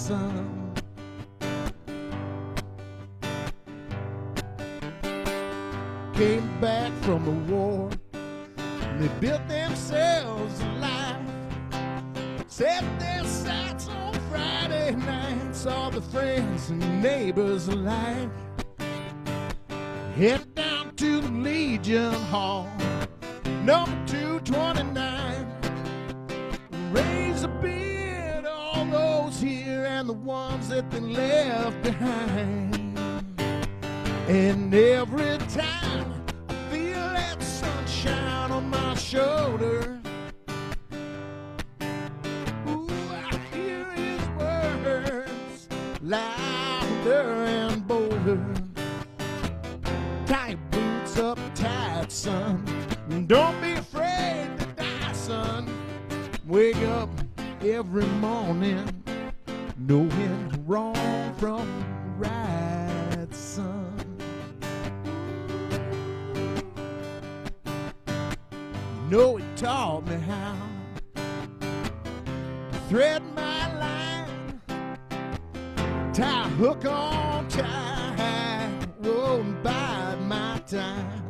son. Came back from the war, they built themselves a life, set their sights on Friday nights, all the friends and neighbors alike. Head down to the Legion Hall, number 229. Raise a beer to all those here and the ones that they left behind. And every time I feel that sunshine on my shoulder, ooh, I hear his words louder and bolder. Tie your boots up tight, son. Don't be afraid to die, son. Wake up every morning knowing wrong from right, son. You know it taught me how to thread my line, tie a hook on tight, roll and bide my time.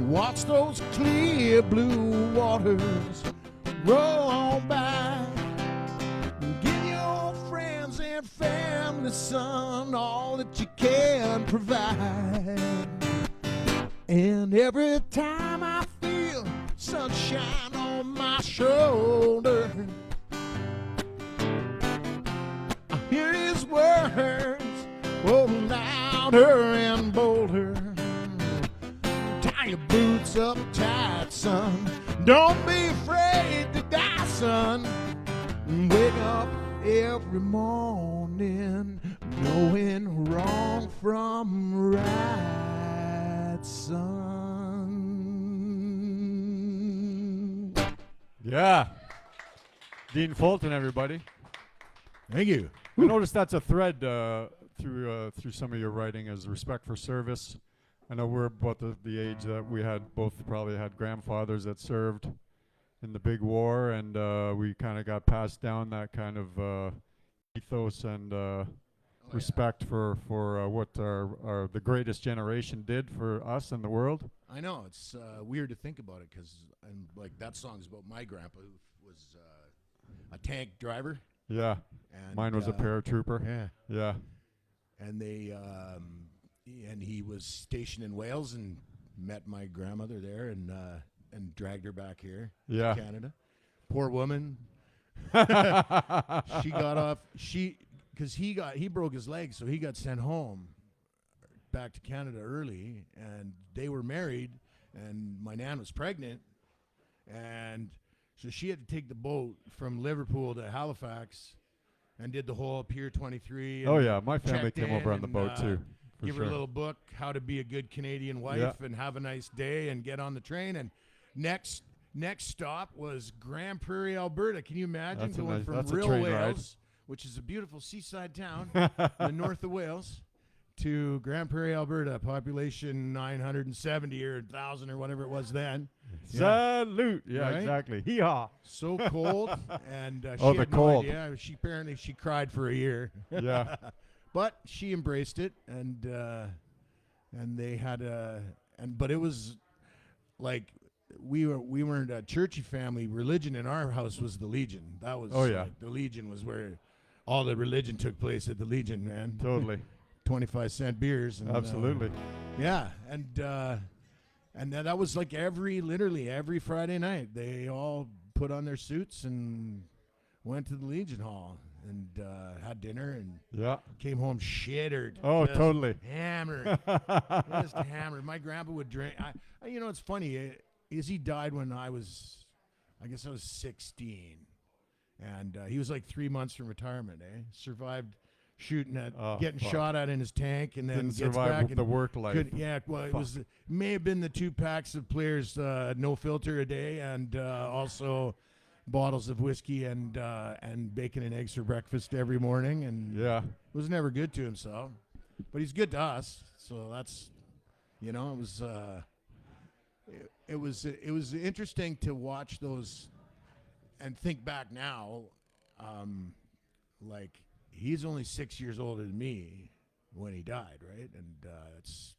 Watch those clear blue waters roll on by. Give your friends and family, son, all that you can provide. And every time I feel sunshine on my shoulder, I hear his words, oh, louder and bolder. Tie your boots up tight, son. Don't be afraid to die, son. Wake up every morning knowing wrong from right, son. Yeah. Dean Fulton, everybody. Thank you. I noticed that's a thread through some of your writing is respect for service. I know we're about the age that we had both probably had grandfathers that served in the big war, and we kind of got passed down that kind of ethos and respect for what our the greatest generation did for us and the world. I know it's weird to think about it because like that song is about my grandpa who was a tank driver. Yeah, and mine was a paratrooper. Yeah, yeah, and they and he was stationed in Wales and met my grandmother there and dragged her back here to Canada. Poor woman. She got off. Because he broke his leg, so he got sent home back to Canada early, and they were married, and my nan was pregnant, and so she had to take the boat from Liverpool to Halifax and did the whole Pier 23. Oh, yeah, my family came over on the boat, too. Give her a little book, How to Be a Good Canadian Wife, and have a nice day, and get on the train, and next stop was Grand Prairie, Alberta. Can you imagine going from real Wales, which is a beautiful seaside town in the north of Wales, to Grand Prairie, Alberta, population 970 or 1,000 or whatever it was then. Salute. Yeah, right? Exactly. Hee-haw. So cold. And she the had cold. No idea. Apparently she cried for a year. Yeah. But she embraced it, and they had but it was like we weren't a churchy family. Religion in our house was the Legion. That was like, the Legion was where all the religion took place at the Legion, man. Totally. 25-cent beers. And, absolutely. Yeah, and that was like literally every Friday night. They all put on their suits and went to the Legion Hall and had dinner and came home shittered. Oh, totally. Hammered. Just hammered. My grandpa would drink. It's funny. He died when I was 16. And he was like 3 months from retirement, Survived shooting at, getting shot at in his tank, and then didn't gets survive back the work life. It may have been the 2 packs of Players No Filter a day, and also bottles of whiskey and bacon and eggs for breakfast every morning, and was never good to himself, but he's good to us. So that's, it was interesting to watch those and think back now, like he's only 6 years older than me when he died, right? And it's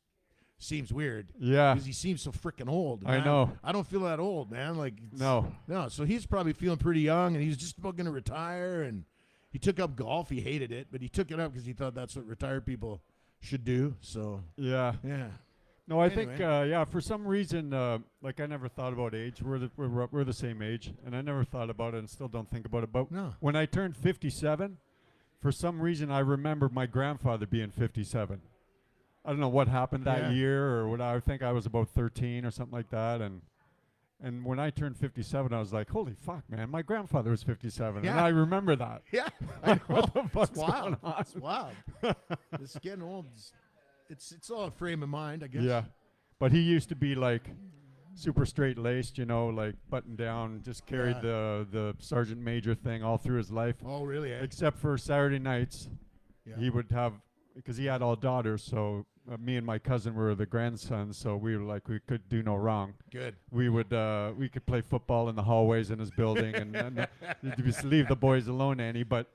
seems weird. Yeah. Because he seems so freaking old. I know. I don't feel that old, man. Like No. So he's probably feeling pretty young, and he's just about going to retire. And he took up golf. He hated it, but he took it up because he thought that's what retired people should do. So Yeah. yeah. No, I Anyway. think for some reason, like I never thought about age. We're the same age, and I never thought about it, and still don't think about it. But No. when I turned 57, for some reason I remember my grandfather being 57. I don't know what happened that Yeah. year, or what. I think I was about 13 or something like that, and when I turned 57, I was like, "Holy fuck, man! My grandfather was 57," and Yeah. I remember that. Yeah. I know. What the fuck's It's wild. going on? It's wild. It's getting old. It's all a frame of mind, I guess. Yeah, but he used to be like super straight laced, like buttoned down, just carried the sergeant major thing all through his life, Oh, really? Eh? except for Saturday nights. Yeah. He would have, because he had all daughters, so me and my cousin were the grandsons, so we were like, we could do no wrong. Good. We could play football in the hallways in his building, and just leave the boys alone, Annie. But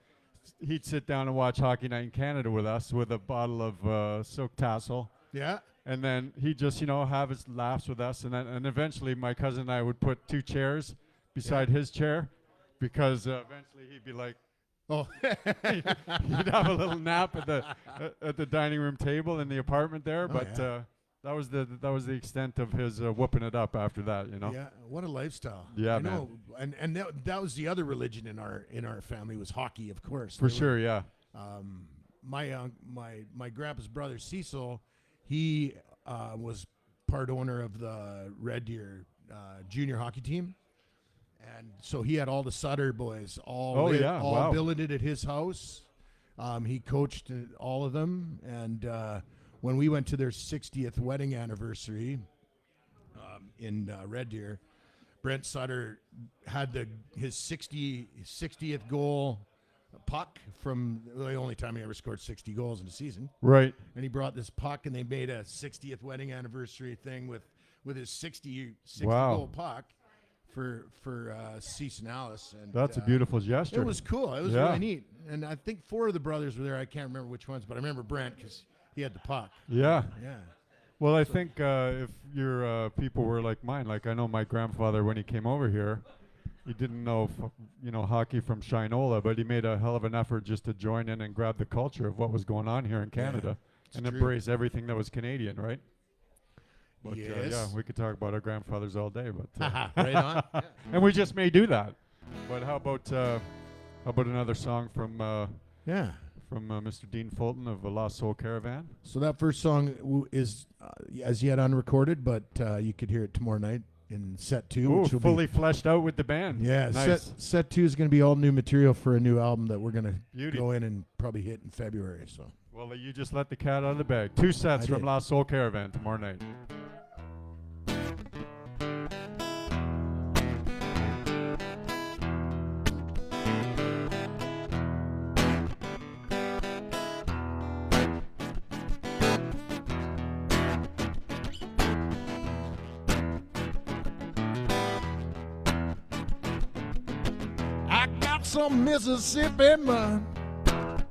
he'd sit down and watch Hockey Night in Canada with us with a bottle of silk tassel. Yeah. And then he'd just, have his laughs with us. And eventually my cousin and I would put 2 chairs beside his chair, because eventually he'd be like, Oh. he'd have a little nap at the dining room table in the apartment there. Oh, But yeah. that was the extent of his whooping it up after that, Yeah. What a lifestyle. Yeah, I man. know. And that was the other religion in our family was hockey, of course. For They were- sure, yeah. My grandpa's brother Cecil, he was part owner of the Red Deer junior hockey team, and so he had all the Sutter boys all wow. billeted at his house. He coached all of them, and when we went to their 60th wedding anniversary in Red Deer, Brent Sutter had his 60th goal puck from the only time he ever scored 60 goals in a season. Right. And he brought this puck, and they made a 60th wedding anniversary thing with his 60 Wow. goal puck for Cease and Alice. And That's a beautiful gesture. It was cool. It was Yeah. really neat. And I think 4 of the brothers were there. I can't remember which ones, but I remember Brent because he had the puck. Yeah. Yeah. Well, I think if your people were like mine, like I know my grandfather when he came over here, he didn't know hockey from Shinola, but he made a hell of an effort just to join in and grab the culture of what was going on here in Canada and true. embrace everything that was Canadian, right? But Yes. yeah, we could talk about our grandfathers all day, but Right on. Yeah. and we just may do that. But how about another song from Yeah. Mr. Dean Fulton of the Lost Soul Caravan? So that first song is as yet unrecorded, but you could hear it tomorrow night in set 2. Ooh, which will fully be, fleshed out with the band. yeah, Nice. set 2 is going to be all new material for a new album that we're going to Beauty. go in and probably hit in February. So Well, you just let the cat out of the bag. 2 sets I from did. Lost Soul Caravan tomorrow night. I got some Mississippi mud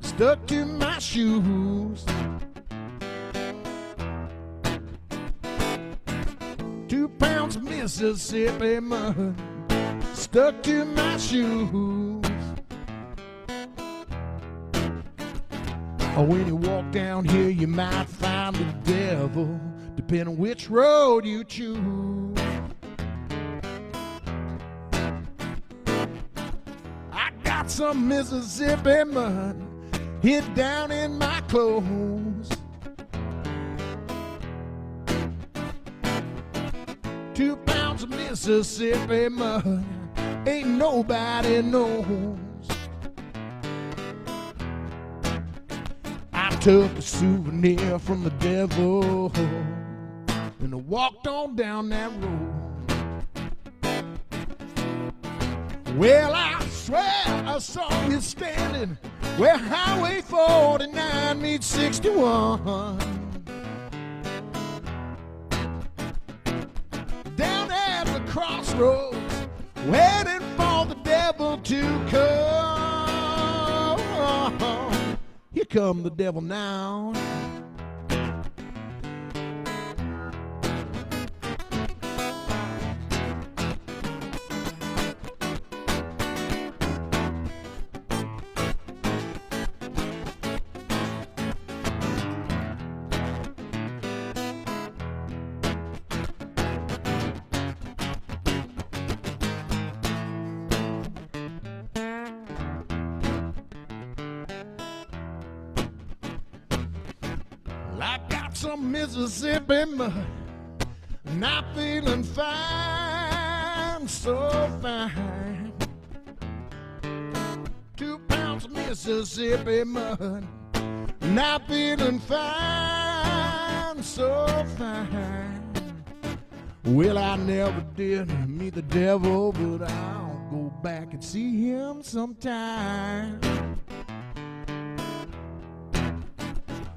stuck to my shoes. 2 pounds of Mississippi mud stuck to my shoes. Oh, when you walk down here, you might find the devil, depending on which road you choose. I got some Mississippi mud hid down in my clothes. 2 pounds of Mississippi mud, ain't nobody knows. I took a souvenir from the devil and I walked on down that road. Well, I swear I saw you standing where Highway 49 meets 61. Down at the crossroads, waiting for the devil to come. come the devil now. I got some Mississippi mud, not feeling fine, so fine. 2 pounds of Mississippi mud, not feeling fine, so fine. Well, I never did meet the devil, but I'll go back and see him sometime.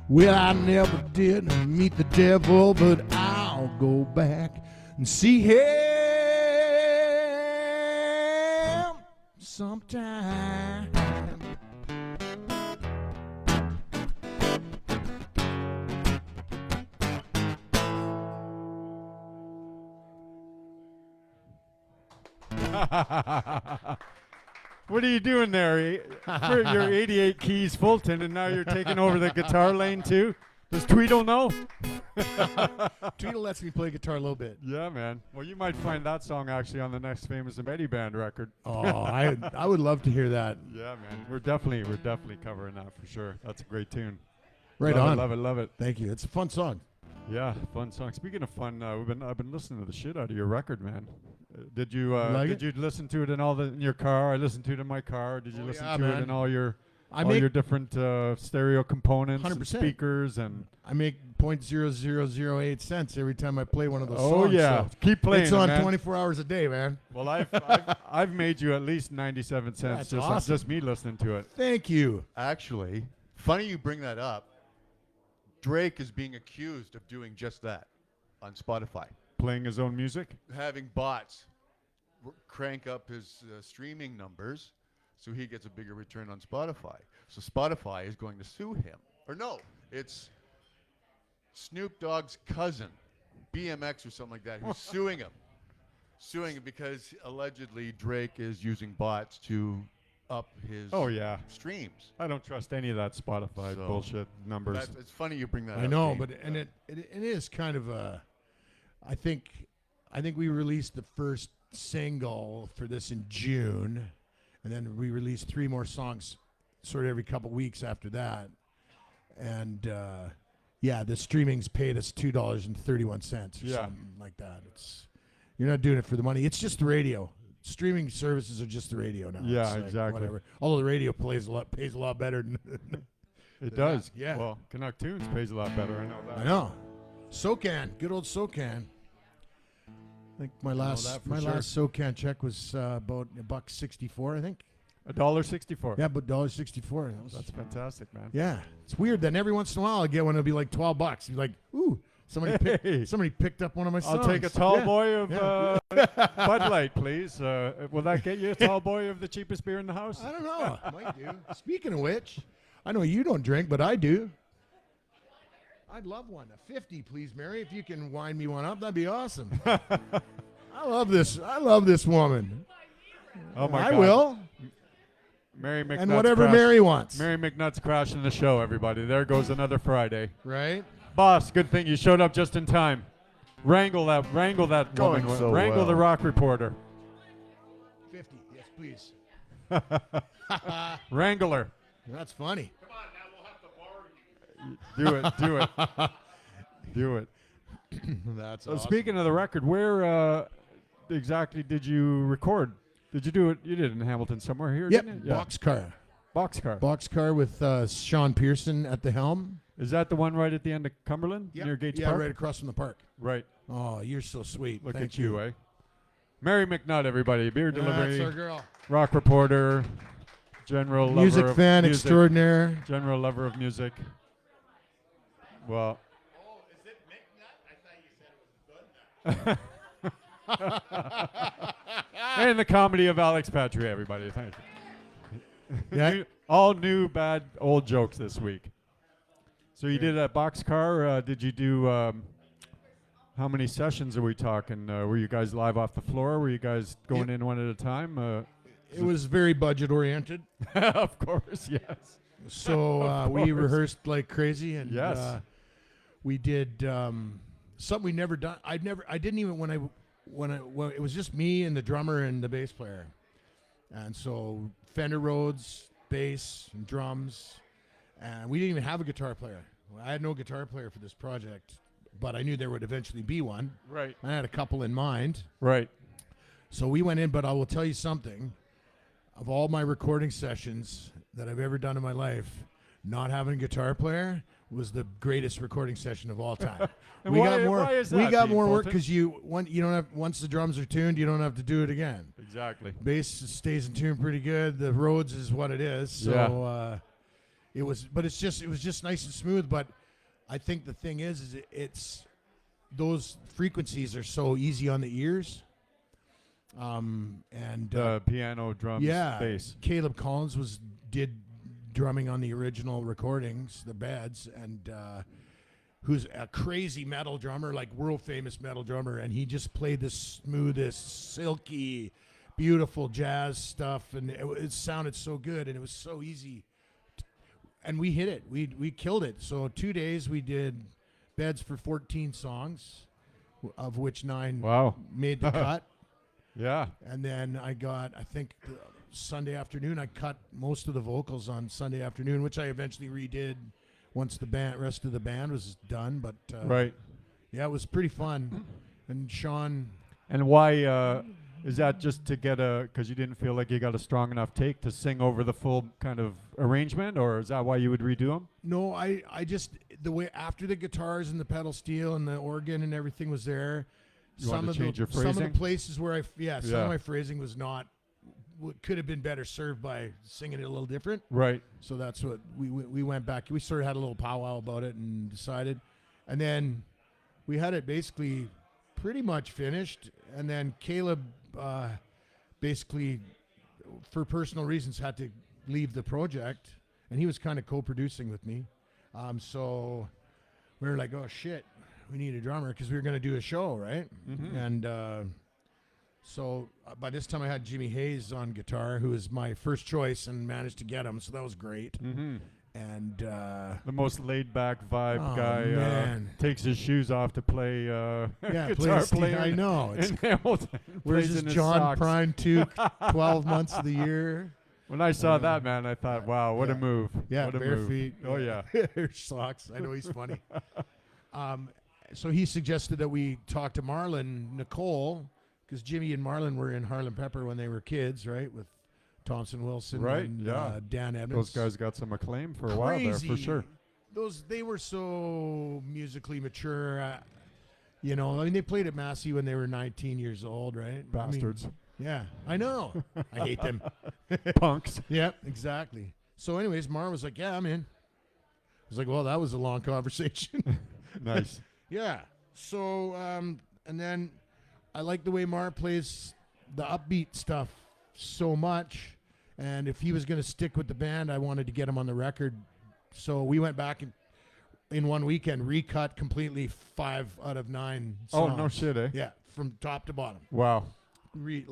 Well, I never did meet the devil, but I'll go back and see him sometime. What are you doing there? For your 88 keys Fulton, and now you're taking over the guitar lane too? Does Tweedle know? Tweedle lets me play guitar a little bit. Yeah, man. Well, you might find that song actually on the next Famous and Eddie Band record. Oh, I would love to hear that. Yeah, man. We're definitely covering that for sure. That's a great tune. Right love on. It, love it, love it. Thank you. It's a fun song. Yeah, fun song. Speaking of fun, I've been listening to the shit out of your record, man. Did you listen to it in your car? I listened to it in my car. Did you listen to it in all your different stereo components and 100%. speakers? And I make 0.0008 cents every time I play one of those oh songs. yeah, so keep playing. it's on man. 24 hours a day, man. Well, I've made you at least 97 cents That's awesome. just me listening to it. Thank you. Actually, funny you bring that up. Drake is being accused of doing just that on Spotify. Playing his own music? Having bots crank up his streaming numbers so he gets a bigger return on Spotify. So Spotify is going to sue him. Or no, it's Snoop Dogg's cousin, BMX or something like that, who's suing him. Suing him because allegedly Drake is using bots to up his streams. I don't trust any of that Spotify bullshit numbers. It's funny you bring that up. I know, Dave. but it is kind of a. I think we released the first single for this in June, and then we released 3 more songs, sort of every couple weeks after that, and the streaming's paid us $2.31 or something like that. You're not doing it for the money. It's just the radio. Streaming services are just the radio now. Yeah, it's like exactly. Whatever. Although the radio pays a lot better than it does. Yeah. Well, Canuck Tunes pays a lot better. I know that. I know. SoCan, good old SoCan. I think my last SoCan check was about $1.64, I think. $1.64. Yeah, but $1.64. That's fantastic, man. Yeah, it's weird. Then every once in a while I get one. It'll be like $12. You're like, ooh, somebody picked up one of my songs. I'll take a tall boy of Bud Light, please. Will that get you a tall boy of the cheapest beer in the house? I don't know. Might do. Speaking of which, I know you don't drink, but I do. I'd love one. A 50, please, Mary. If you can wind me one up, that'd be awesome. I love this woman. Oh my God. I will. Mary McNutt's and whatever Mary wants. Mary McNutt's crashing the show, everybody. There goes another Friday. Right? Boss, good thing you showed up just in time. Wrangle that Going woman. so Wrangle well. the rock reporter. 50, yes, please. Wrangle her. That's funny. Do it. Do it. That's So awesome. speaking of the record, where exactly did you record? Did you do it? You did it in Hamilton somewhere here, Yep, didn't you? Boxcar. Boxcar. Boxcar with Sean Pearson at the helm. Is that the one right at the end of Cumberland? Yep. Near Gates Yeah, Park? right across from the park. Right. Oh, you're so sweet. Look Thank at you, eh? Mary McNutt, everybody. Beer That's delivery. our girl. Rock reporter. General Music lover fan of music. extraordinaire. General lover of music. Well. Oh, is it McNutt? I thought you said it was Bud Nut. And the comedy of Alex Patry, everybody. Thank you. Yeah. All new, bad, old jokes this week. So you did a boxcar. Did you do? How many sessions are we talking? Were you guys live off the floor? Were you guys going in one at a time? It was very budget oriented. Of course, yes. So we rehearsed like crazy, and yes, we did something we never done. I didn't even when it was just me and the drummer and the bass player, and so Fender Rhodes, bass and drums, and we didn't even have a guitar player. I had no guitar player for this project, but I knew there would eventually be one. Right. I had a couple in mind. Right. So we went in, but I will tell you something. Of all my recording sessions that I've ever done in my life, not having a guitar player was the greatest recording session of all time. And why is that, we got Pete more work Fulton? because you don't have, once the drums are tuned, you don't have to do it again. Exactly. Bass stays in tune pretty good. The Rhodes is what it is. So it was just nice and smooth. But I think the thing is it's those frequencies are so easy on the ears. Piano, drums, bass. Caleb Collins did drumming on the original recordings, the beds, and who's a crazy metal drummer, like world famous metal drummer, and he just played the smoothest, silky, beautiful jazz stuff, and it sounded so good, and it was so easy, and we hit it. We killed it. So 2 days we did beds for 14 songs, of which 9 made the cut. Yeah. And then I think Sunday afternoon, I cut most of the vocals on Sunday afternoon, which I eventually redid once the rest of the band was done. But right. Yeah, it was pretty fun. And Sean. And why is that just to get because you didn't feel like you got a strong enough take to sing over the full kind of arrangement, or is that why you would redo them? No, I just, the way after the guitars and the pedal steel and the organ and everything was there, some of the places where some of my phrasing was not, could have been better served by singing it a little different. Right. So that's what we went back. We sort of had a little powwow about it and decided, and then we had it basically pretty much finished. And then Caleb basically, for personal reasons, had to leave the project, and he was kind of co-producing with me. So we were like, oh shit, we need a drummer because we were going to do a show, right? Mm-hmm. And so by this time I had Jimmy Hayes on guitar, who was my first choice, and managed to get him, so that was great. Mm-hmm. And the most laid-back vibe guy takes his shoes off to play guitar player. I know. In Hamilton. Where's this John Prine 12 months of the year? When I saw that, man, I thought, wow, what a move. Yeah, what a bare move. feet. Oh, yeah. Socks. I know he's funny. So he suggested that we talk to Marlon Nicole, because Jimmy and Marlon were in Harlem Pepper when they were kids, right, with Thompson Wilson and Dan Evans. Those guys got some acclaim for a while there, for sure. They were so musically mature. I mean, they played at Massey when they were 19 years old, right? Bastards. Yeah, I know. I hate them. Punks. Yeah, exactly. So anyways, Mar was like, yeah, I'm in. I was like, well, that was a long conversation. Nice. Yeah. So, and then I like the way Mar plays the upbeat stuff so much. And if he was going to stick with the band, I wanted to get him on the record. So we went back and in one weekend recut completely 5 out of 9 songs. Oh, no shit, eh? Yeah, from top to bottom. Wow. We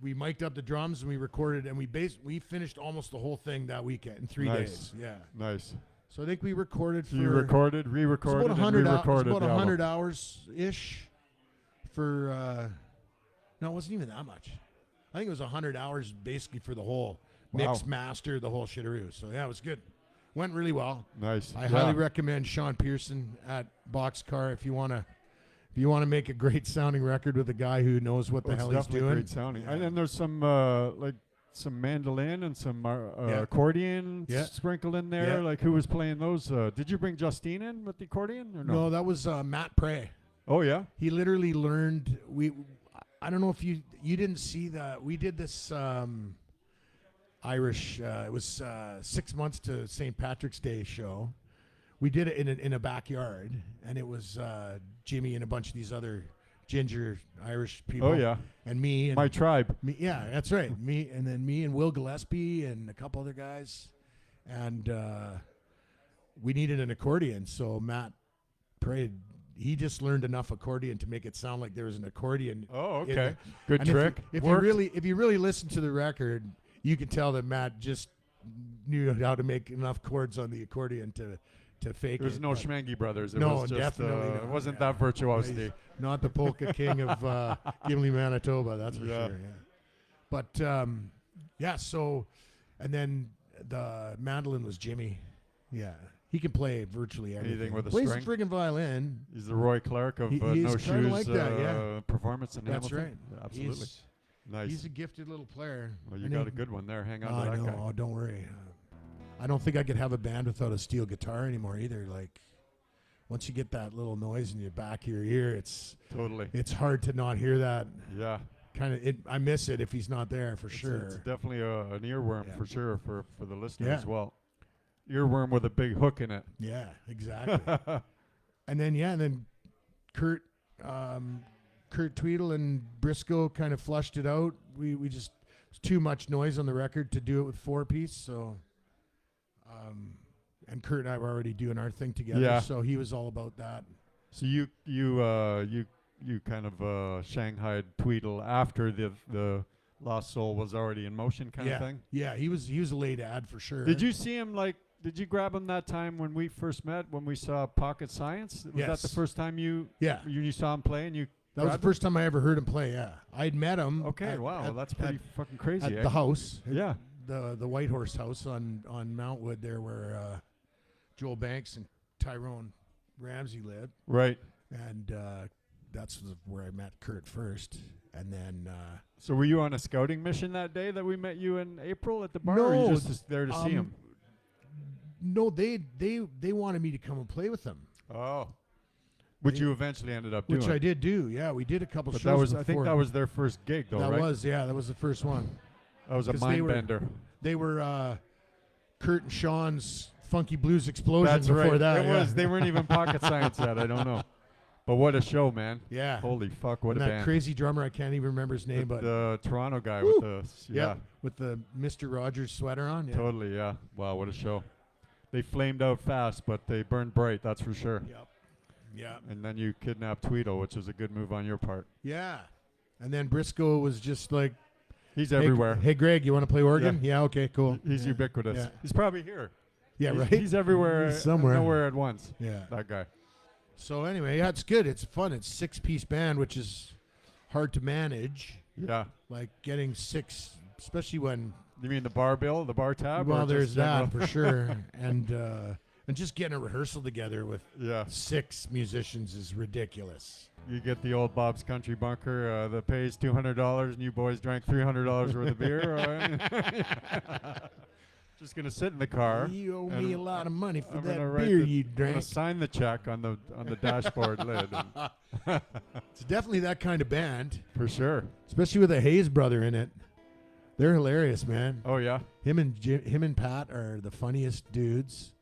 mic'd up the drums and we recorded, and we finished almost the whole thing that weekend in 3 days. Yeah. Nice. So I think we recorded for... You recorded, re-recorded, and re-recorded. About 100 hours-ish for... no, it wasn't even that much. I think it was 100 hours basically for the whole mix, master, the whole shitteroo. So, yeah, it was good. Went really well. Nice. I highly recommend Sean Pearson at Boxcar if you want to make a great sounding record with a guy who knows what the hell he's doing. Great sounding. And then there's some some mandolin and some accordion sprinkled in there. Yeah. Like, who was playing those? Did you bring Justine in with the accordion or no? No, that was Matt Prey. Oh yeah. He literally learned. I don't know if you didn't see that. We did this Irish. It was 6 months to St. Patrick's Day show. We did it in a backyard, and it was Jimmy and a bunch of these other ginger Irish people. Oh yeah, And me. And my tribe. me, yeah, that's right. Me and Will Gillespie and a couple other guys. And we needed an accordion, so Matt prayed. He just learned enough accordion to make it sound like there was an accordion. Oh, in okay. the- Good and trick. If you really listen to the record, you can tell that Matt just knew how to make enough chords on the accordion to fake There's it. no but Schmangy brothers. It No, was just, definitely not. It wasn't Yeah. that virtuosity. He's not the polka king of Gimli, Manitoba, that's for Yeah. sure. Yeah. But yeah, so and then the mandolin was Jimmy. Yeah, he can play virtually everything. with a Plays string? the friggin' violin. He's the Roy Clark of He's No kinda Shoes like that, yeah. performance in That's Hamilton. right. Yeah, absolutely. He's Nice. a gifted little player. Well, you And got he- a good one there. Hang on I to that know. guy. Oh, don't worry. I don't think I could have a band without a steel guitar anymore either. Like, once you get that little noise in the back of your ear, it's Totally. hard to not hear that. Yeah. Kind of, I miss it if he's not there for sure. It's definitely an earworm Yeah. for sure for the listener Yeah. as well. Earworm with a big hook in it. Yeah, exactly. and then Kurt Tweedle and Briscoe kind of flushed it out. We just it's too much noise on the record to do it with 4-piece. So, and Kurt and I were already doing our thing together. Yeah. So he was all about that. So you kind of Shanghaied Tweedle after the Lost Soul was already in motion kind yeah, of thing. yeah. He was a late ad for sure. Did you see him Did you grab him that time when we first met when we saw Pocket Science? Was that the Yes. first time you saw him play and you? That was the grabbed him? first time I ever heard him play. Yeah, I'd met him. Okay, wow, that's pretty fucking crazy. At eh? the house. Yeah. The White Horse house on Mountwood there where Joel Banks and Tyrone Ramsey lived. Right. And that's where I met Kurt first. And then So were you on a scouting mission that day that we met you in April at the bar? No, or you just there to see him? no, they wanted me to come and play with them, Oh. Which you eventually ended up doing. which I did do. Yeah, we did a couple But shows. that was I think before. that was their first gig though, that right? that was the first one. That was a 'Cause they mind were- bender. They were Kurt and Sean's Funky Blues Explosion That's before right. that. It yeah. was. They weren't even Pocket Science yet. I don't know. But what a show, man. Yeah. Holy fuck, what And a that band. crazy drummer, I can't even remember his name, but the Toronto guy Woo! with the yeah, with the Mr. Rogers sweater on. Yeah. Totally, yeah. Wow, what a show. They flamed out fast, but they burned bright, that's for sure. Yep. Yeah. And then you kidnapped Tweedle, which was a good move on your part. Yeah. And then Briscoe was just like, He's hey, everywhere. Hey, Greg, you want to play organ? Yeah. Okay, cool. He's yeah. ubiquitous. Yeah. He's probably here. Yeah, right. He's everywhere, He's somewhere. nowhere at once. Yeah. That guy. So anyway, yeah, it's good. It's fun. It's 6-piece band, which is hard to manage. Yeah. Like getting 6, especially when You mean the bar bill, the bar tab? or well, there's just that general? for sure, and just getting a rehearsal together with Yeah. 6 musicians is ridiculous. You get the old Bob's Country Bunker that pays $200 and you boys drank $300 worth of beer. Just going to sit in the car. You owe and me a lot of money for I'm that gonna write beer the- you I'm drank. gonna sign the check on the dashboard lid. It's definitely that kind of band, For sure. especially with a Hayes brother in it. They're hilarious, man. Oh, yeah? Him and Pat are the funniest dudes.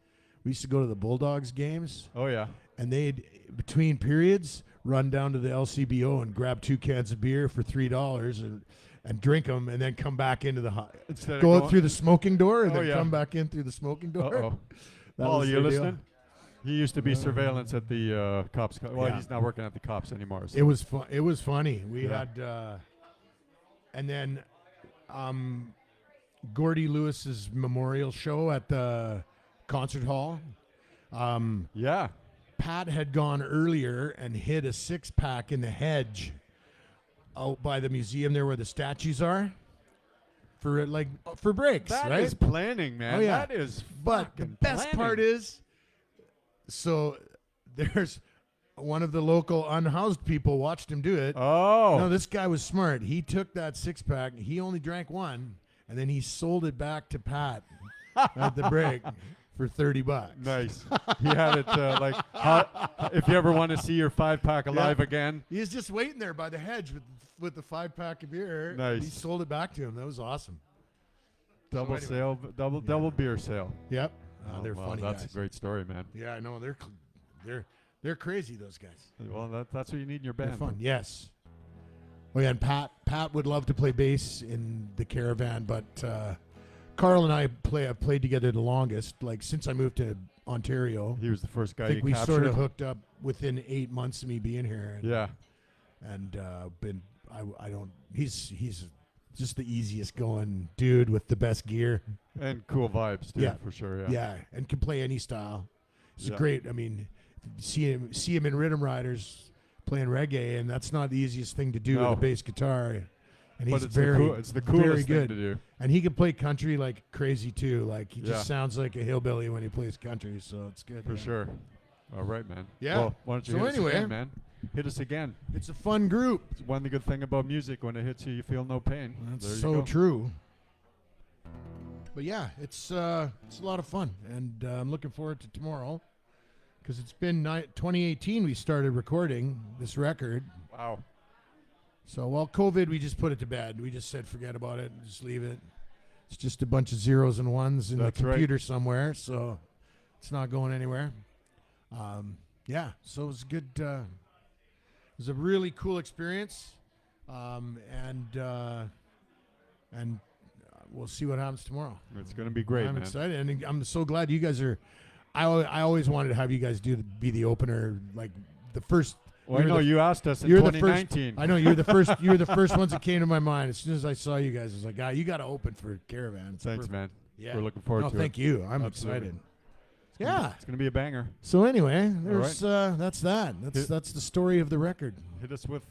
We used to go to the Bulldogs games, Oh, yeah. and they'd, between periods, run down to the LCBO and grab 2 cans of beer for $3 and drink them, and then come back into the Instead of go out going- through the smoking door, and Oh, then yeah. come back in through the smoking door. Uh-oh. That Paul, was you their deal. listening? He used to be surveillance at the cops. Well, Yeah. he's not working at the cops anymore. So. It was fun. It was funny. We Yeah. had, and then, Gordy Lewis's memorial show at the concert hall. Yeah. Pat had gone earlier and hid a 6-pack in the hedge out by the museum there where the statues are for breaks, That right? is planning, man. Oh, yeah. That is But the fucking best planning. part is, so there's one of the local unhoused people watched him do it. Oh. No, this guy was smart. He took that 6-pack. He only drank one, and then he sold it back to Pat at the break for $30. Nice. He had it if you ever want to see your 5-pack alive again. He was just waiting there by the hedge with the 5-pack of beer. Nice. He sold it back to him. That was awesome. Double anyway. sale, double beer sale. Yep. Oh, They're wow, funny that's guys. a great story, man. Yeah, I know. They're crazy, those guys. Well, that's what you need in your band. They're fun. Yes. Oh yeah, and Pat would love to play bass in the Caravan, but Carl and I have played together the longest. Like since I moved to Ontario, He was the first guy I think you we captured. sort of hooked up within 8 months of me being here. And, Yeah. and he's just the easiest going dude with the best gear. And cool vibes too, Yeah. for sure. Yeah. Yeah, and can play any style. It's Yeah. great. I mean, see him in Rhythm Riders playing reggae, and that's not the easiest thing to do No. with a bass guitar. And But he's it's very, it's the very coolest good. thing to do. And he can play country like crazy too. Like he Yeah. just sounds like a hillbilly when he plays country. So it's good. For yeah. sure. All right, man. Yeah. Well, why don't you So hit anyway- us again, man? Hit us again. It's a fun group. It's one good thing about music. When it hits you, you feel no pain. That's there you so go. true. But yeah, it's a lot of fun, and I'm looking forward to tomorrow because it's been 2018 we started recording this record. Wow. So while COVID, we just put it to bed. We just said forget about it, just leave it. It's just a bunch of zeros and ones in That's the right. computer somewhere, so it's not going anywhere. Yeah, so it was good. It was a really cool experience, and we'll see what happens tomorrow. It's going to be great, I'm man. excited, and I'm so glad you guys are. I always wanted to have you guys be the opener, like the first. Well, I know you asked us in You're the first. 2019. I know you're the first. You're the first ones that came to my mind as soon as I saw you guys. I was like, you got to open for Caravan. It's Thanks, perfect. man. Yeah, We're looking forward to it. Thank you. I'm Absolutely. excited. Yeah. It's going to be a banger. So anyway, All there's that's that. That's the story of the record. Hit us with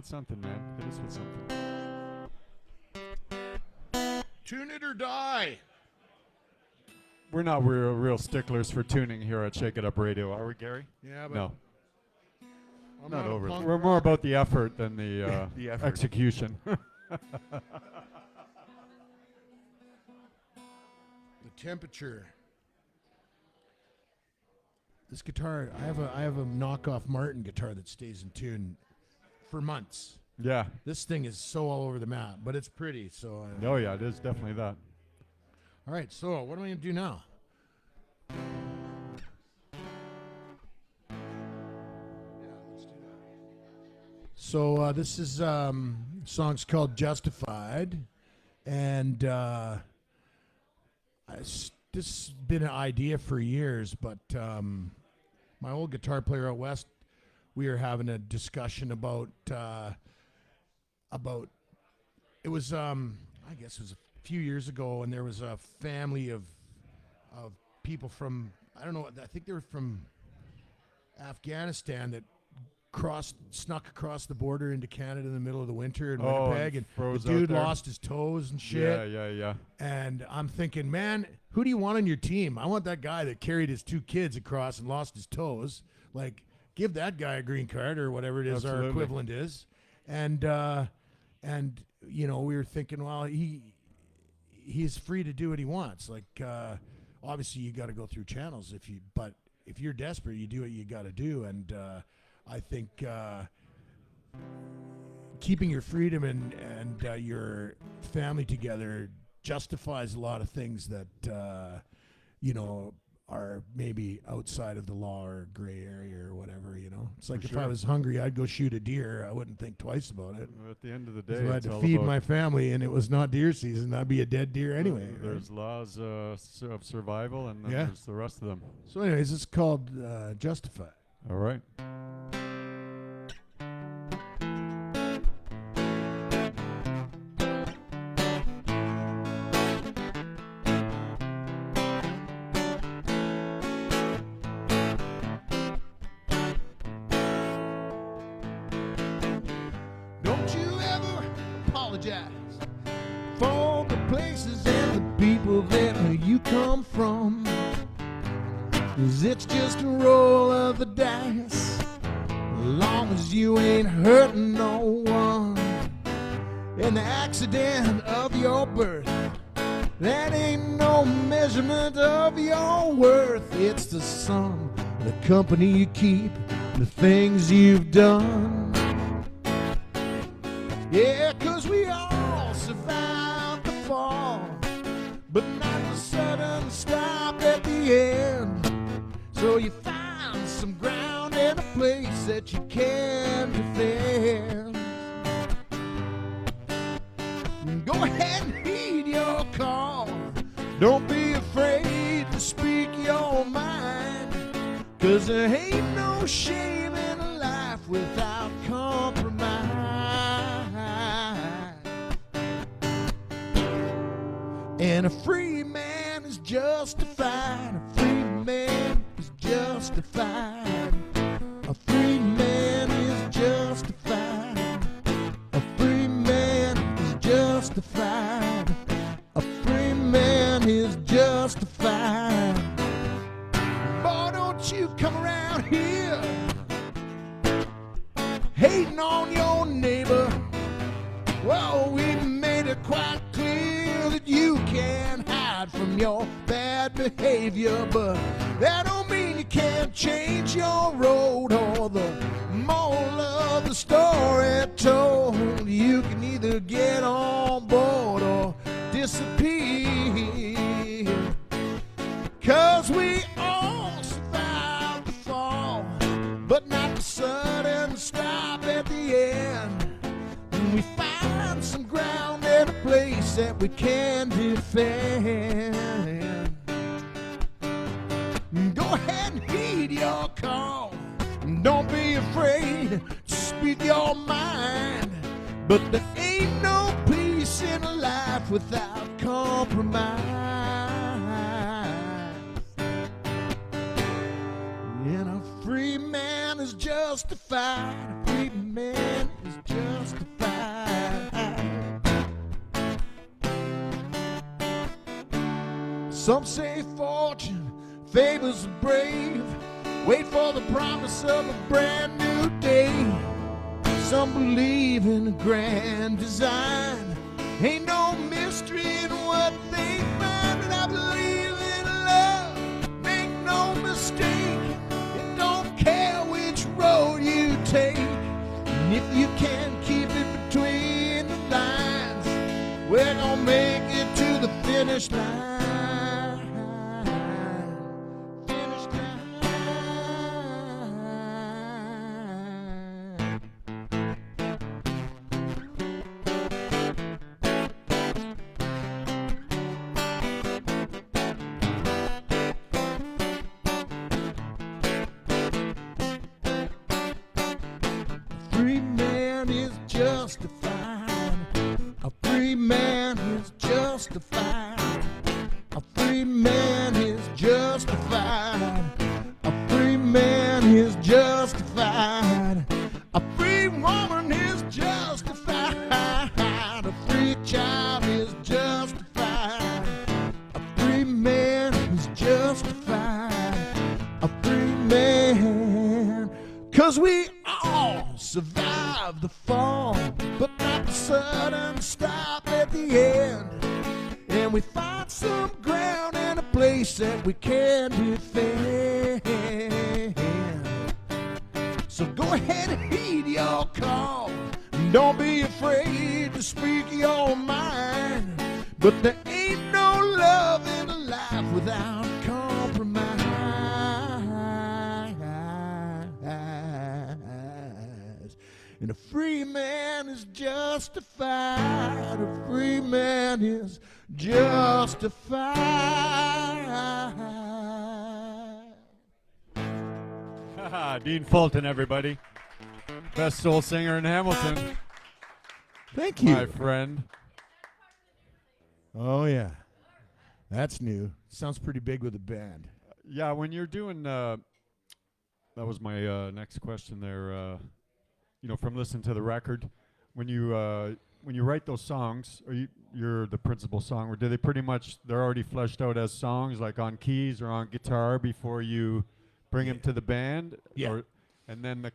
something, man. Hit us with something. Tune it or die. We're not real sticklers for tuning here at Shake It Up Radio, are we, Gary? Yeah, but No. I'm Not a over. punk We're more rocker. about the effort than the, The effort. execution. The temperature. This guitar, I have a knockoff Martin guitar that stays in tune for months. Yeah. This thing is so all over the map, but it's pretty. So. Oh, yeah, it is definitely that. All right. So what am I going to do now? So this is song's called Justified, and this has been an idea for years, but my old guitar player out west, we were having a discussion about it was I guess it was a few years ago, and there was a family of people from, I don't know, I think they were from Afghanistan that snuck across the border into Canada in the middle of the winter in Winnipeg, and the froze out dude there. lost his toes and shit. Yeah. And I'm thinking, man, who do you want on your team? I want that guy that carried his 2 kids across and lost his toes. Like, give that guy a green card or whatever it is our Absolutely. equivalent is. And you know, we were thinking, well, he's free to do what he wants. Like, obviously you got to go through channels but if you're desperate, you do what you got to do. And I think keeping your freedom and your family together justifies a lot of things that you know, are maybe outside of the law or gray area or whatever. You know, it's like For if I sure. was hungry, I'd go shoot a deer. I wouldn't think twice about it. At the end of the day, If I had it's to all feed about- my family and it was not deer season, I'd be a dead deer anyway. right? There's laws of survival, and then Yeah. there's the rest of them. So anyways, it's called Justified. All right. Don't you ever apologize for the places and the people that you come from, 'cause it's just a roll of the dice, as long as you ain't hurting no one. And the accident of your birth, that ain't no measurement of your worth. It's the sum of the company you keep, the things you've done. Yeah, 'cause we all survived the fall, but not the sudden stop at the end. So you find some ground to speak your mind, 'cause there ain't no shame in a life without compromise. And a free man is justified. A free man is justified. A free man is justified. A free man is justified. A free man is justified. Boy, don't you come around here hating on your neighbor. Well, we made it quite clear that you can't hide from your bad behavior, but that don't mean you can't change your road. Or the moral of the story told, you can either get on board or disappear. 'Cause we all survive the fall, but not the sudden stop at the end. And we find some ground and a place that we can defend. Go ahead and heed your call. Don't be afraid to speak your mind. But there ain't no peace in life without compromise. And a free man is justified. A free man is justified. Some say fortune favors the brave. Wait for the promise of a brand new day. Some believe in a grand design. Ain't no mystery in what they find. And I believe in love. Make no mistake. It don't care which road you take. And if you can keep it between the lines, we're gonna make it to the finish line. A free man is justified. A free man is justified. A free man is justified. A free woman is justified. A free child is justified. A free man is justified. A free man. 'Cause we all survive the fall, but not the sudden stop at the end. And we find some ground and a place that we can defend. So go ahead and heed your call. Don't be afraid to speak your mind. But there ain't no love in a life without compromise. And a free man is justified. A free man is justified. Dean Fulton, everybody. Best soul singer in Hamilton. Thank you. My friend. Oh, yeah. That's new. Sounds pretty big with a band. Yeah, when you're doing, that was my next question there. From listening to the record, when you write those songs, or you're the principal song, or do they pretty much, they're already fleshed out as songs, like on keys or on guitar before you bring them to the band? Yeah. And then it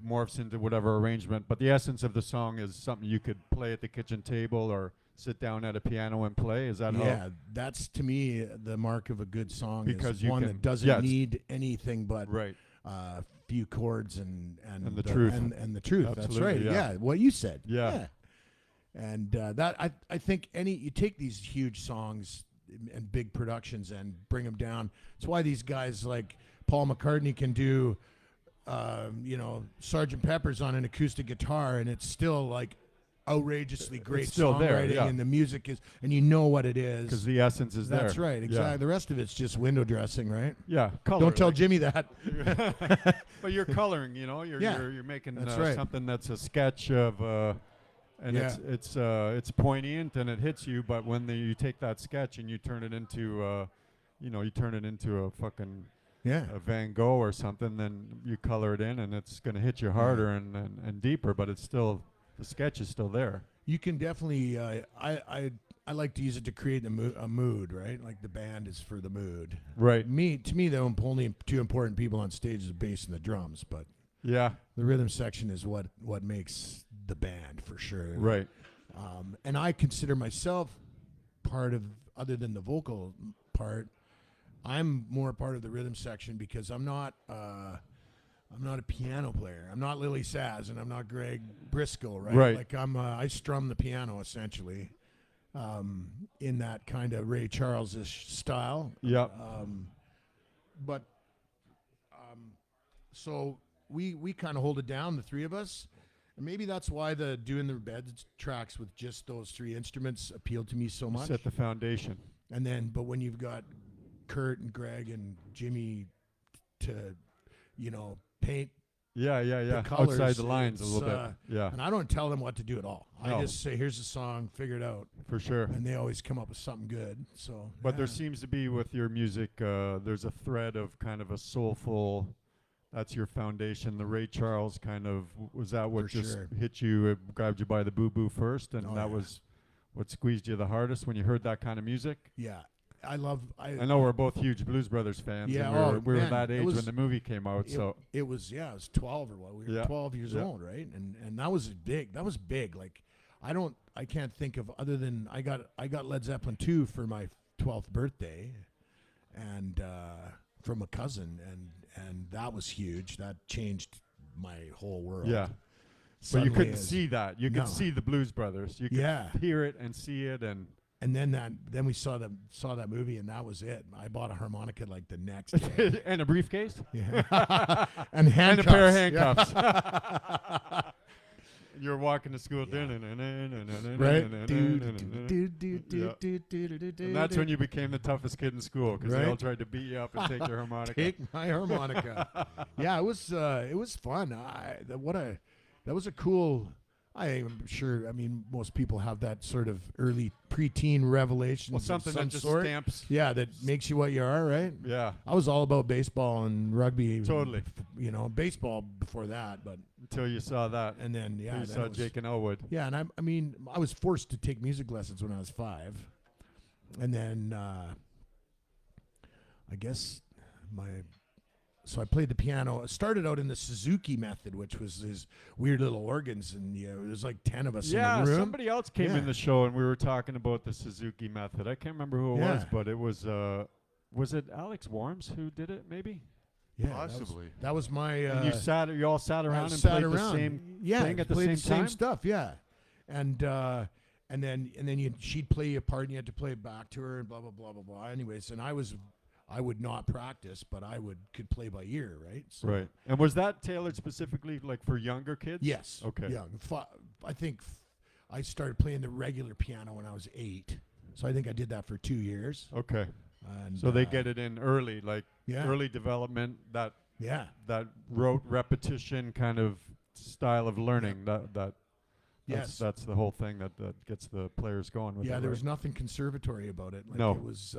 morphs into whatever arrangement, but the essence of the song is something you could play at the kitchen table or sit down at a piano and play. Is that how? Yeah, that's to me the mark of a good song. Because is you one can- that doesn't yeah, need anything but Right. few chords and the truth. and the truth. That's Absolutely, right. yeah. Yeah, what you said. Yeah. And that I think you take these huge songs and big productions and bring them down. It's why these guys like Paul McCartney can do Sgt. Pepper's on an acoustic guitar, and it's still like outrageously great it's still there, songwriting, yeah. and the music is, and you know what it is. Because the essence is there. That's right, exactly. Yeah. The rest of it's just window dressing, right? Yeah, color. Don't tell like- Jimmy that. But you're coloring, you know. You're Yeah, you're making that's right. something that's a sketch of, and Yeah. it's poignant and it hits you. But when you take that sketch and you turn it into, you turn it into a fucking Yeah. a Van Gogh or something, then you color it in, and it's going to hit you harder and deeper. But it's still, the sketch is still there. You can definitely. I like to use it to create a mood, right? Like the band is for the mood. Right. To me, the only two important people on stage is the bass and the drums, but Yeah. the rhythm section is what makes the band for sure. Right. And I consider myself part of, other than the vocal part, I'm more part of the rhythm section because I'm not a piano player. I'm not Lily Saz, and I'm not Greg Briscoe, right? Right. Like I strum the piano essentially, in that kind of Ray Charles-ish style. Yeah. So we kind of hold it down, the three of us, and maybe that's why the doing the bed tracks with just those three instruments appealed to me so much. Set the foundation. And then, but when you've got Kurt and Greg and Jimmy to, paint Yeah. the colors, Outside the lines a it's, little bit. Yeah. and I don't tell them what to do at all. No. I just say, here's the song, figure it out. For sure. And they always come up with something good. So, But there yeah. seems to be with your music, there's a thread of kind of a soulful. That's your foundation. The Ray Charles kind of, was that what For just sure. hit you, it grabbed you by the boo-boo first, and Oh, that yeah. was what squeezed you the hardest when you heard that kind of music? Yeah. I know we're both huge Blues Brothers fans. Yeah, and we were man, that it age was- when the movie came out. It was 12 or what? We were Yeah. 12 years Yeah. old, right? And that was big. That was big. Like I can't think of other than I got Led Zeppelin 2 for my 12th birthday, and from a cousin, and that was huge. That changed my whole world. yeah, but you Suddenly couldn't as- see that. You No. could see the Blues Brothers. You could Yeah. hear it and see it, and And then we saw that movie, and that was it. I bought a harmonica like the next day. and a briefcase Yeah. And handcuffs. and a pair of Yeah. handcuffs. You're walking to school, Right? And that's when you became the toughest kid in school because they all Right? tried to beat you up and take your harmonica. Take my harmonica. Yeah, it was fun. That was a cool. I'm sure. I mean, most people have that sort of early preteen revelation. Well, something of some that just sort. stamps. Yeah, that makes you what you are, right? Yeah, I was all about baseball and rugby. Totally. Baseball before that, but until you saw that. and then You then saw it was- Jake and Elwood. Yeah, and I was forced to take music lessons when I was 5, and then I guess so I played the piano. I started out in the Suzuki method, which was these weird little organs, and there's like 10 of us Yeah, in the room. somebody else came Yeah. in the show and we were talking about the Suzuki method. I can't remember who it was, Yeah. but it was it Alex Worms who did it? Maybe. Yeah, Possibly. That was my. And you all sat around and sat played around. the same yeah, thing at the played same time. stuff. Yeah, and then she'd play a part and you had to play it back to her and blah blah blah blah blah. Anyways, and I would not practice, but I could play by ear, right? So Right. And was that tailored specifically like for younger kids? Yes. Okay. Yeah. I think I started playing the regular piano when I was 8, so I think I did that for 2 years. Okay. And So they get it in early, like yeah. early development, that Yeah. rote repetition kind of style of learning. Yes. That's the whole thing that gets the players going with it. Yeah, there right? was nothing conservatory about it. Like No. It was,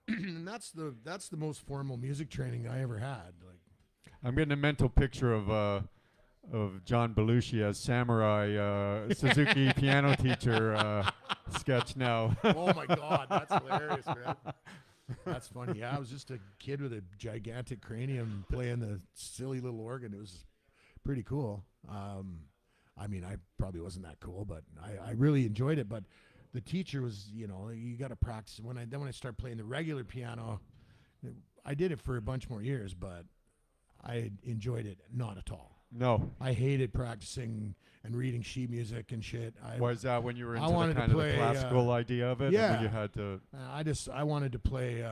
and that's the most formal music training I ever had. Like, I'm getting a mental picture of John Belushi as samurai Suzuki piano teacher sketch now. oh my God, that's hilarious, man. That's funny. Yeah, I was just a kid with a gigantic cranium playing the silly little organ. It was pretty cool. I mean, I probably wasn't that cool, but I really enjoyed it. But the teacher was, you got to practice. When I started playing the regular piano, I did it for a bunch more years, but I enjoyed it not at all. No. I hated practicing and reading sheet music and shit. Why is that when you were I into wanted the to kind of play, the classical idea of it? yeah. When you had to. I wanted to play,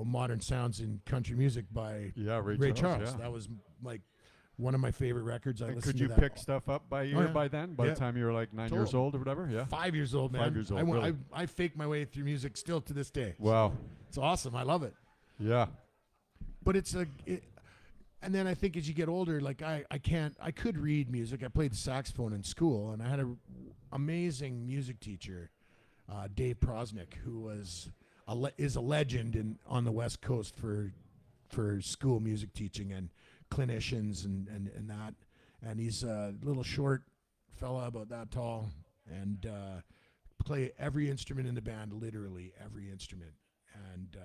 modern sounds in country music by Yeah, Ray Charles. Yeah. That was like one of my favorite records. I And listened could to you that pick stuff up by ear by then? By Yeah. the time you were like 9 years Totally. old or whatever? Yeah. 5 years old, man. 5 years old, I, really? I fake my way through music still to this day. Wow. It's awesome. I love it. Yeah. But it's and then I think as you get older, like I could read music. I played the saxophone in school, and I had an amazing music teacher, Dave Prosnick, who is a legend on the West Coast for school music teaching and clinicians and that. And he's a little short fella, about that tall, and play every instrument in the band, literally every instrument, and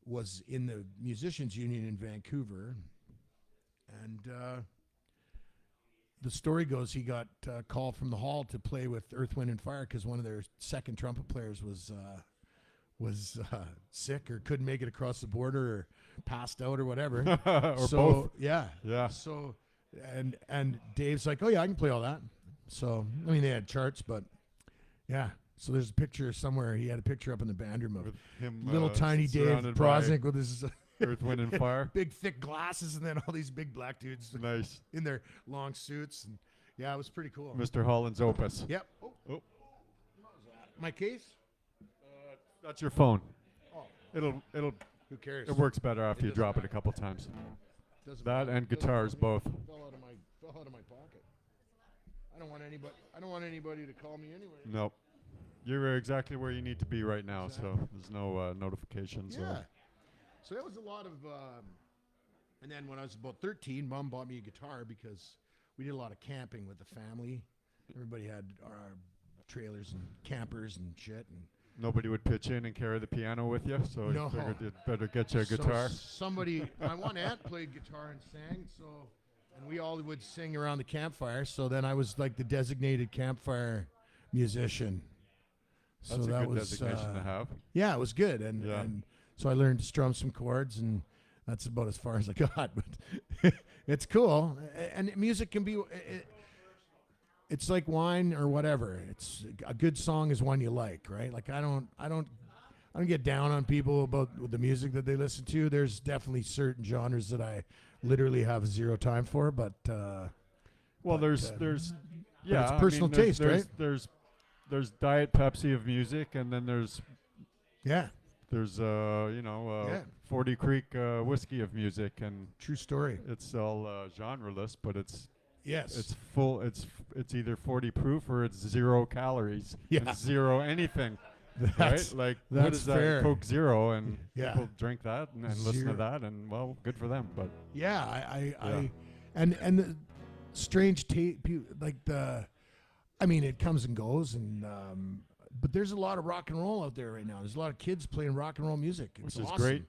was in the Musicians Union in Vancouver. And the story goes he got a call from the hall to play with Earth, Wind and Fire because one of their second trumpet players was sick or couldn't make it across the border or passed out or whatever. Or so, both. Yeah. Yeah. So and Dave's like, oh yeah, I can play all that. So I mean they had charts, but yeah. So there's a picture somewhere. He had a picture up in the band room of With him, little tiny Dave surrounded by Prosnick with his Earth, Wind, and Fire. big thick glasses, and then all these big black dudes Nice. in their long suits. And yeah, it was pretty cool. Mr. Holland's Opus. Yep. Oh. What was that? My case? That's your phone. Oh, It'll who cares? it works better after It you doesn't drop it a couple times. Doesn't That matter. and Doesn't guitars matter. both. Fell out of my pocket. I don't want anybody to call me anyway. Nope. You're exactly where you need to be right now, so there's no notifications. Yeah. So that was a lot of. And then when I was about 13, Mom bought me a guitar because we did a lot of camping with the family. Everybody had our trailers and campers and shit. And Nobody would pitch in and carry the piano with you, so No. you figured you'd better get you a so guitar. my one aunt played guitar and sang, and we all would sing around the campfire. So then I was like the designated campfire musician. That's so a that good was designation to have. Yeah, it was good, and Yeah. and so I learned to strum some chords, and that's about as far as I got. But it's cool, and music can be. It's like wine or whatever. It's a good song is one you like, right? Like I don't get down on people about the music that they listen to. There's definitely certain genres that I literally have zero time for, but Well, but, there's yeah, it's I mean, personal taste, right? There's Diet Pepsi of music, and then there's yeah, 40 Creek whiskey of music, and true story. it's all genreless, but it's Yes, full. It's either 40 proof or it's 0 calories. Yeah. It's 0 anything. that's Right? Like that's what is fair. that? Coke Zero, and Yeah. people drink that and listen to Zero. that, and well, good for them. But Yeah, Yeah. and the strange tape, like I mean, it comes and goes, and but there's a lot of rock and roll out there right now. There's a lot of kids playing rock and roll music, which it's is awesome. great.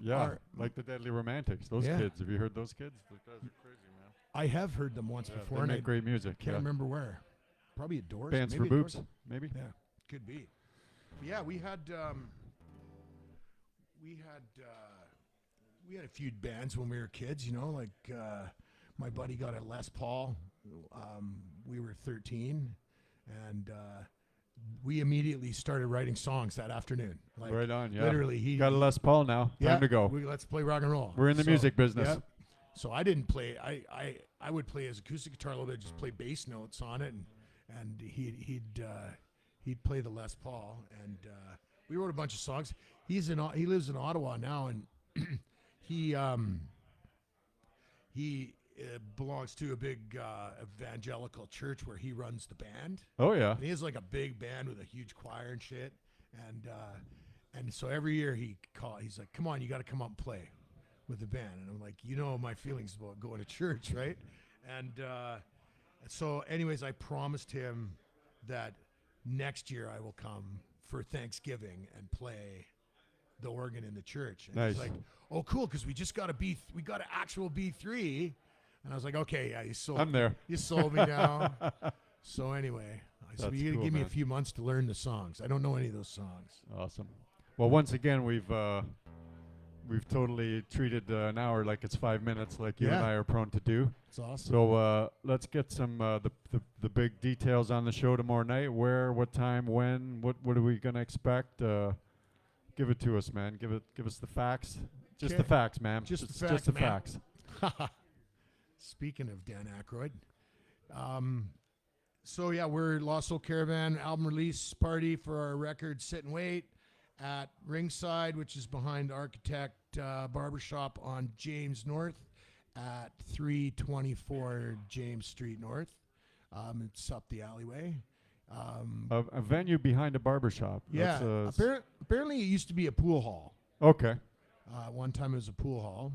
Yeah, our- like the Deadly Romantics. Those Yeah. kids. Have you heard those kids? Those guys are crazy, man. I have heard them once Yeah, before, they and I make great music. can't yeah. remember where. Probably at Doors. Bands for maybe at boobs, Doors. maybe. Yeah, could be. But yeah, we had a few bands when we were kids. You know, like my buddy got a Les Paul. We were 13, and we immediately started writing songs that afternoon. Like Right on. Yeah. literally, he Got a Les Paul now. yeah, Time to go. Let's play rock and roll. We're in the music business. yeah. So I didn't play. I would play his acoustic guitar a little bit, just play bass notes on it, and he'd play the Les Paul, and we wrote a bunch of songs. He lives in Ottawa now, and he belongs to a big evangelical church where he runs the band. Oh yeah. And he has like a big band with a huge choir and shit, and so every year he's like, come on, you got to come up and play with the band. And I'm like, you know my feelings about going to church, right? And so anyways, I promised him that next year I will come for Thanksgiving and play the organ in the church. And he's Nice. like, oh cool, because we got an actual B3. And I was like, okay, yeah, I'm there. you sold me now. So anyway, I said, That's you got to cool, give me a man. few months to learn the songs. I don't know any of those songs. Awesome. Well, once again, we've totally treated an hour like it's 5 minutes, like you and Yeah. I are prone to do. It's awesome. So let's get some the big details on the show tomorrow night. Where, what time, when, what are we gonna expect? Give it to us, man. Give us the facts. Just the Okay. facts, ma'am. Just the Just the facts, ma'am. facts. Speaking of Dan Aykroyd. So yeah, we're Lost Soul Caravan album release party for our record Sit and Wait at Ringside, which is behind Architect Barbershop on James North at 324 James Street North. It's up the alleyway. A venue behind a barbershop. Yeah, apparently it used to be a pool hall. Okay. One time it was a pool hall.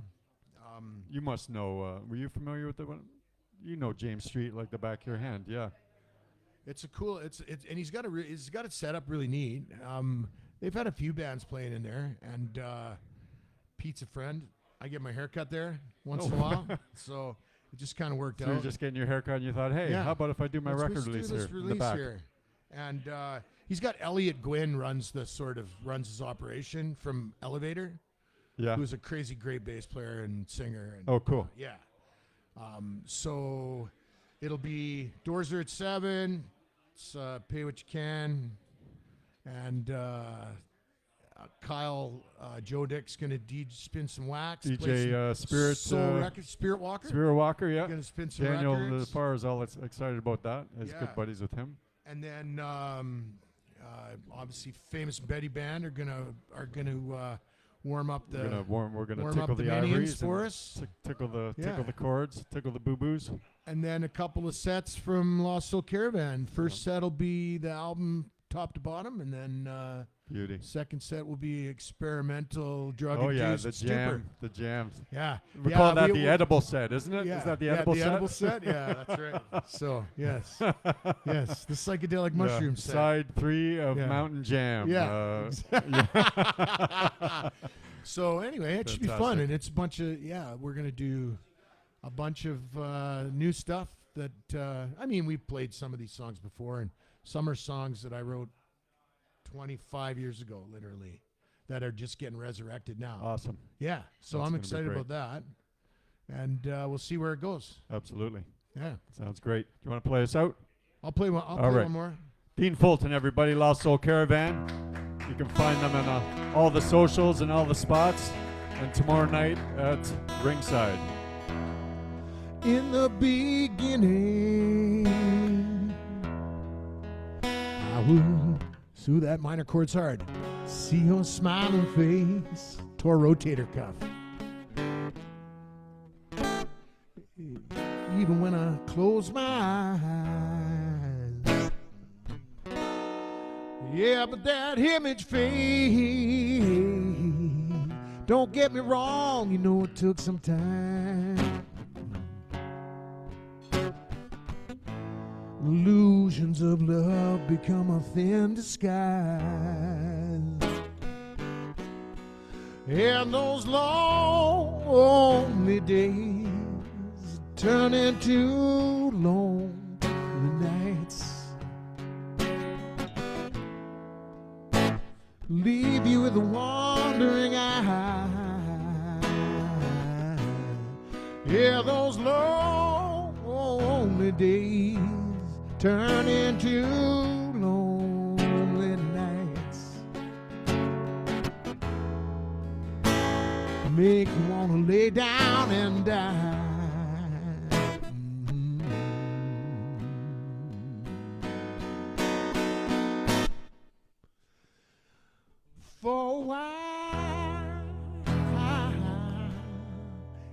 You must know. Were you familiar with the one? You know James Street like the back of your hand. Yeah. It's a cool. It's and he's got it set up really neat. They've had a few bands playing in there, and Pete's a friend. I get my haircut there once in a while, so it just kind of worked out. So you're just getting your haircut, and you thought, hey, how about if I do my record release here in the back? And he's got Elliot Gwynn runs his operation from Elevator. Yeah. Who's a crazy great bass player and singer. And, oh, cool. Yeah. So it'll be doors are at 7. It's pay what you can, and Kyle Joe Dick's gonna spin some wax. DJ Spirit Spirit Walker. Spirit Walker, yeah. Gonna spin some Daniel records. as far as all excited about that. He's good buddies with him. And then obviously Famous Betty Band are gonna warm up the. We're gonna tickle the ivories for us. Tickle the chords, tickle the boo boos. And then a couple of sets from Lost Soul Caravan. First set will be the album top to bottom, and then beauty. Second set will be experimental drug induced. The jams. Yeah, we call that the edible set, isn't it? Yeah, is that the edible set? Edible set. Yeah, that's right. So yes, the psychedelic mushroom set. Side 3 of Mountain Jam. Yeah. So anyway, it should be fun, and it's a bunch of we're gonna do a bunch of new stuff that we've played some of these songs before, and some are songs that I wrote 25 years ago, literally, that are just getting resurrected now. Awesome. Yeah, so I'm excited about that, and we'll see where it goes. Absolutely. Yeah, sounds great. Do you want to play us out? I'll play one. I'll play one more. Dean Fulton, everybody, Lost Soul Caravan. You can find them on all the socials and all the spots, and tomorrow night at Ringside. In the beginning, I will sue that minor chords hard. See your smiling face, tore rotator cuff. Even when I close my eyes. Yeah, but that image fades. Don't get me wrong, you know it took some time. Illusions of love become a thin disguise, and those lonely days turn into lonely nights. Leave you with a wandering eye. Yeah, those lonely days turn into lonely nights. Make you want to lay down and die. For a while,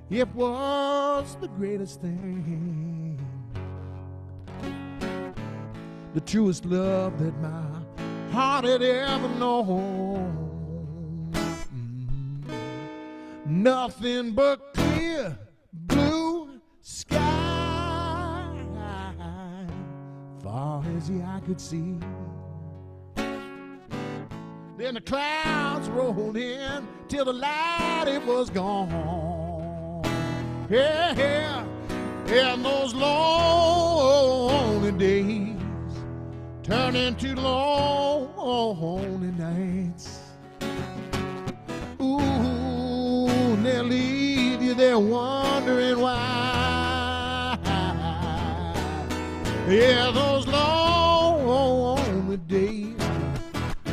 it was the greatest thing, the truest love that my heart had ever known. Nothing but clear blue sky, far as the eye could see. Then the clouds rolled in till the light it was gone. Yeah, and those lonely days turn into lonely nights. Ooh, and they'll leave you there wondering why. Yeah, those lonely days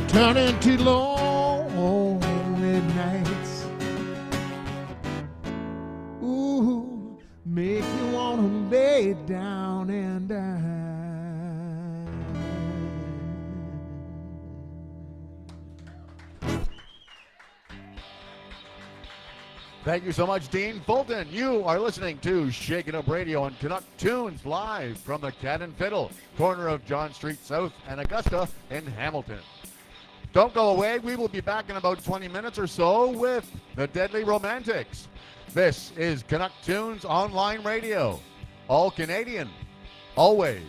turn into lonely nights. Ooh. down and down. Thank you so much, Dean Fulton. You are listening to Shake It Up Radio on Canuck Tunes live from the Cat and Fiddle, corner of John Street South and Augusta in Hamilton. Don't go away. We will be back in about 20 minutes or so with the Deadly Romantics. This is Canuck Tunes Online Radio. All Canadian, always.